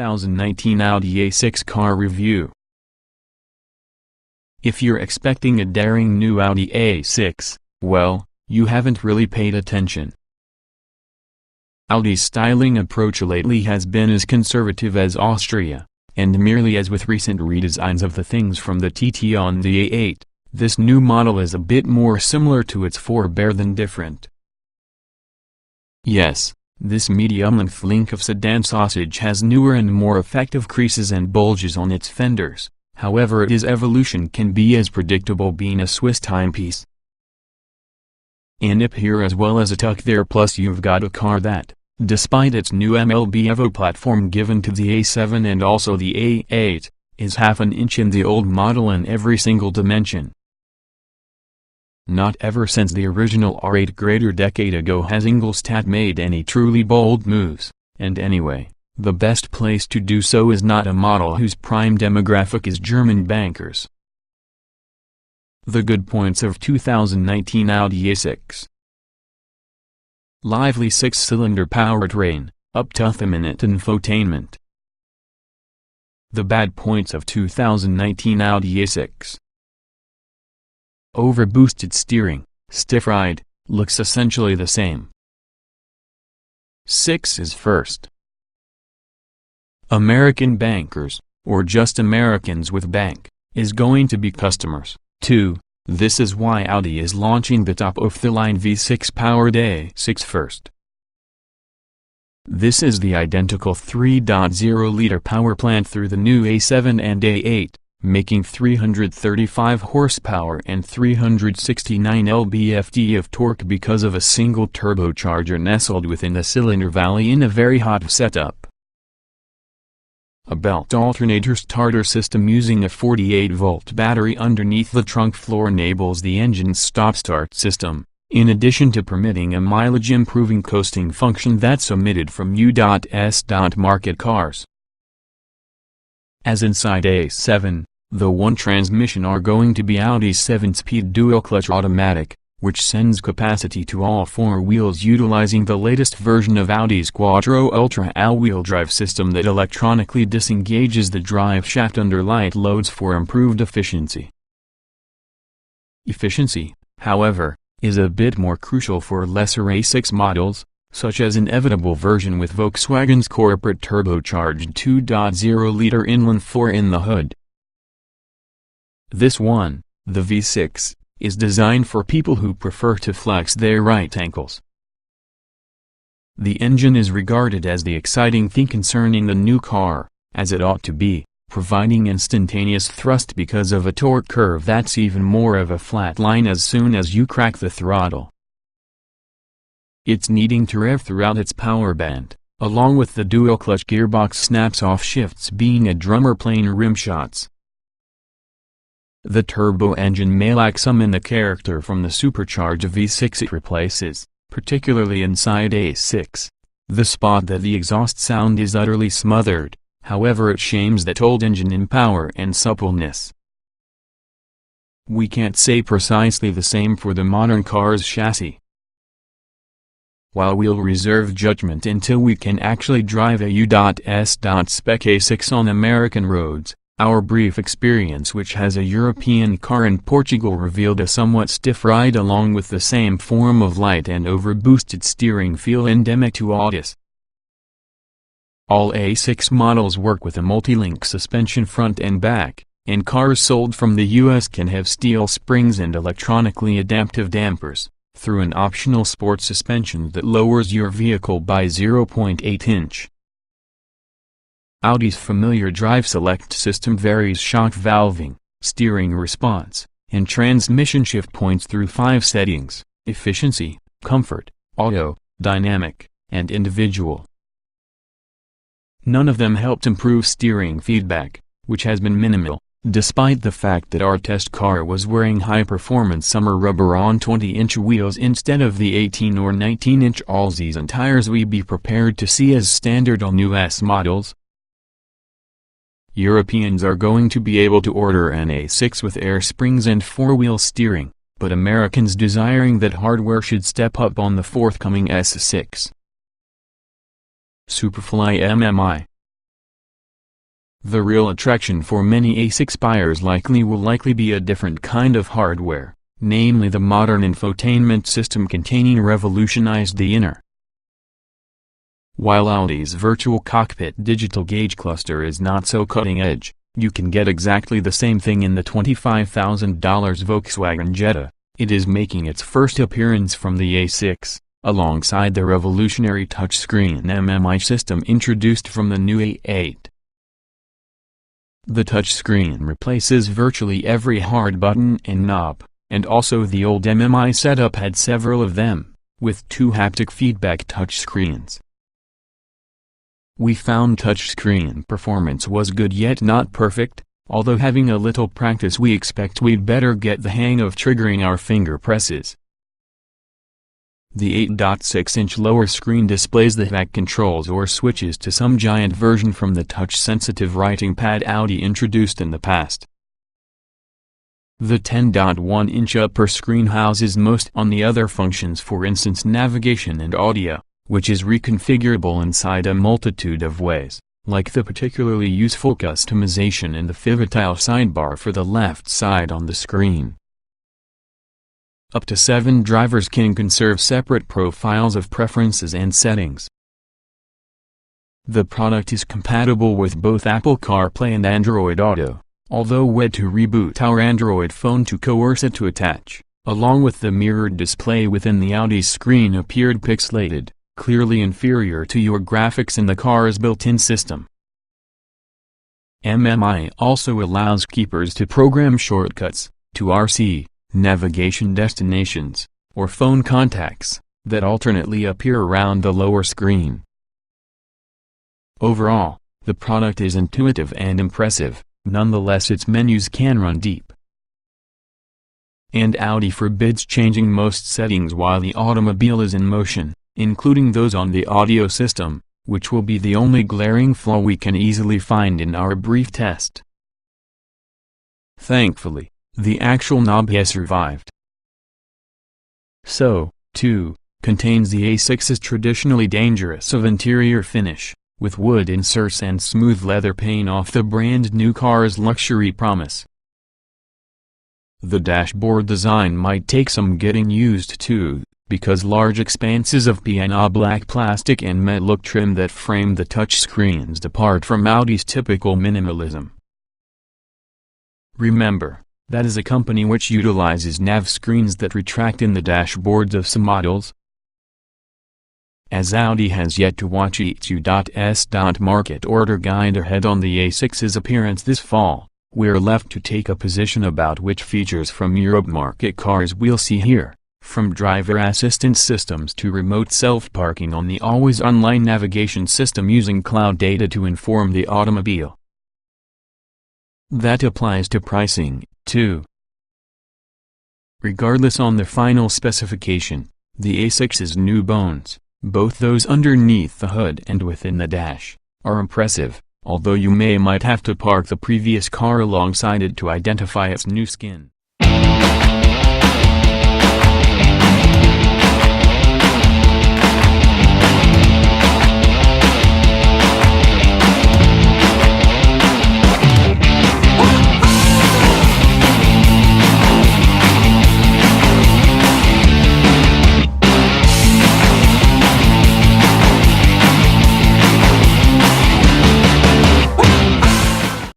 2019 Audi A6 car review. If you're expecting a daring new Audi A6, well, you haven't really paid attention. Audi's styling approach lately has been as conservative as Austria, and merely as with recent redesigns of the things from the TT on the A8, this new model is a bit more similar to its forebear than different. Yes, this medium-length link of sedan sausage has newer and more effective creases and bulges on its fenders, however its evolution can be as predictable, being a Swiss timepiece. A nip here as well as a tuck there, plus you've got a car that, despite its new MLB Evo platform given to the A7 and also the A8, is half an inch in the old model in every single dimension. Not ever since the original R8 greater decade ago has Ingolstadt made any truly bold moves, and anyway, the best place to do so is not a model whose prime demographic is German bankers. The good points of 2019 Audi A6. Lively 6-cylinder powertrain, up to 30-minute infotainment. The bad points of 2019 Audi A6. Overboosted steering, stiff ride, looks essentially the same. 6 is first. American bankers, or just Americans with bank, is going to be customers, too. This is why Audi is launching the top-of-the-line V6 powered A6 first. This is the identical 3.0-liter power plant through the new A7 and A8, making 335 horsepower and 369 lb-ft of torque because of a single turbocharger nestled within the cylinder valley in a very hot setup. A belt alternator starter system using a 48-volt battery underneath the trunk floor enables the engine's stop-start system, in addition to permitting a mileage-improving coasting function that's omitted from U.S. market cars. As inside A7, the one-transmission are going to be Audi's 7-speed dual-clutch automatic, which sends capacity to all four wheels utilizing the latest version of Audi's Quattro Ultra all-wheel drive system that electronically disengages the drive shaft under light loads for improved efficiency. Efficiency, however, is a bit more crucial for lesser A6 models, such as inevitable version with Volkswagen's corporate turbocharged 2.0-liter inline 4 in the hood. This one, the V6, is designed for people who prefer to flex their right ankles. The engine is regarded as the exciting thing concerning the new car, as it ought to be, providing instantaneous thrust because of a torque curve that's even more of a flat line as soon as you crack the throttle. It's needing to rev throughout its power band, along with the dual-clutch gearbox snaps-off shifts being a drummer plane rim shots. The turbo engine may lack some in the character from the supercharged V6 it replaces, particularly inside A6. The spot that the exhaust sound is utterly smothered, however it shames that old engine in power and suppleness. We can't say precisely the same for the modern car's chassis. While we'll reserve judgment until we can actually drive a U.S.-spec A6 on American roads, our brief experience which has a European car in Portugal revealed a somewhat stiff ride along with the same form of light and overboosted steering feel endemic to Audis. All A6 models work with a multi-link suspension front and back, and cars sold from the US can have steel springs and electronically adaptive dampers, through an optional sport suspension that lowers your vehicle by 0.8 inch. Audi's familiar drive select system varies shock valving, steering response, and transmission shift points through 5 settings: efficiency, comfort, auto, dynamic, and individual. None of them helped improve steering feedback, which has been minimal, despite the fact that our test car was wearing high-performance summer rubber on 20-inch wheels instead of the 18 or 19-inch all-season tires we'd be prepared to see as standard on US models. Europeans are going to be able to order an A6 with air springs and 4-wheel steering, but Americans desiring that hardware should step up on the forthcoming S6. Superfly MMI. The real attraction for many A6 buyers will be a different kind of hardware, namely the modern infotainment system containing revolutionized the inner. While Audi's virtual cockpit digital gauge cluster is not so cutting edge, you can get exactly the same thing in the $25,000 Volkswagen Jetta. It is making its first appearance from the A6, alongside the revolutionary touchscreen MMI system introduced from the new A8. The touchscreen replaces virtually every hard button and knob, and also the old MMI setup had several of them, with 2 haptic feedback touchscreens. We found touchscreen performance was good yet not perfect, although having a little practice we expect we'd better get the hang of triggering our finger presses. The 8.6-inch lower screen displays the back controls or switches to some giant version from the touch-sensitive writing pad Audi introduced in the past. The 10.1-inch upper screen houses most on the other functions, for instance navigation and audio, which is reconfigurable inside a multitude of ways, like the particularly useful customization in the pivotile sidebar for the left side on the screen. Up to 7 drivers can conserve separate profiles of preferences and settings. The product is compatible with both Apple CarPlay and Android Auto, although we had to reboot our Android phone to coerce it to attach, along with the mirrored display within the Audi screen appeared pixelated, clearly inferior to your graphics in the car's built-in system. MMI also allows keepers to program shortcuts to RC, navigation destinations, or phone contacts, that alternately appear around the lower screen. Overall, the product is intuitive and impressive, nonetheless its menus can run deep. And Audi forbids changing most settings while the automobile is in motion, including those on the audio system, which will be the only glaring flaw we can easily find in our brief test. Thankfully, the actual knob has survived. So, too, contains the A6's traditionally dangerous of interior finish, with wood inserts and smooth leather paying off the brand new car's luxury promise. The dashboard design might take some getting used to, because large expanses of piano black plastic and matte look trim that frame the touchscreens depart from Audi's typical minimalism. Remember, that is a company which utilizes nav screens that retract in the dashboards of some models. As Audi has yet to watch its market order guide ahead on the A6's appearance this fall, we're left to take a position about which features from Europe market cars we'll see here, from driver assistance systems to remote self-parking on the always online navigation system using cloud data to inform the automobile. That applies to pricing, too. Regardless on the final specification, the A6's new bones, both those underneath the hood and within the dash, are impressive, although you might have to park the previous car alongside it to identify its new skin.